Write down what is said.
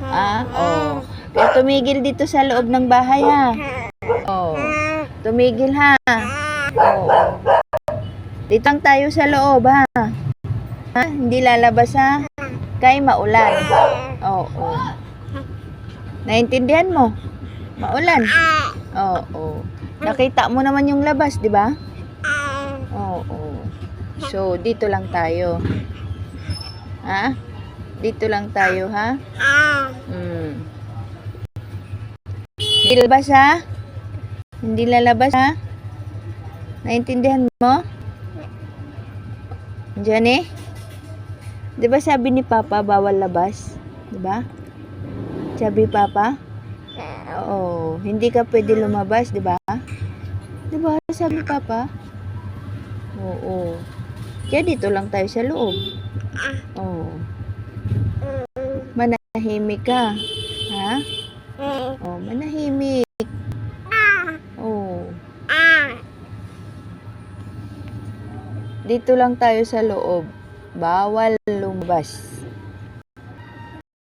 Oh. Kaya tumigil dito sa loob ng bahay, ha? Oh. Tumigil, ha? Oh. Dito lang tayo sa loob, ha? Ha? Hindi lalabas, ha? Kaya maulan. Oo. Naintindihan mo? Maulan. Oo. Nakita mo naman yung labas, di ba? Oo. So, dito lang tayo. Ha? Dito lang tayo, ha? Hindi lalabas, ha? Hindi lalabas, ha? Naintindihan mo? Diyan eh? Di ba sabi ni Papa, bawal labas? Di ba? Sabi Papa? Oo. Hindi ka pwede lumabas, di ba? Di ba? Sabi Papa? Oo. Kaya dito lang tayo sa loob. Oo. Manahimik ka. Ha? Oh, manahimik. Oh. Dito lang tayo sa loob. Bawal lumabas.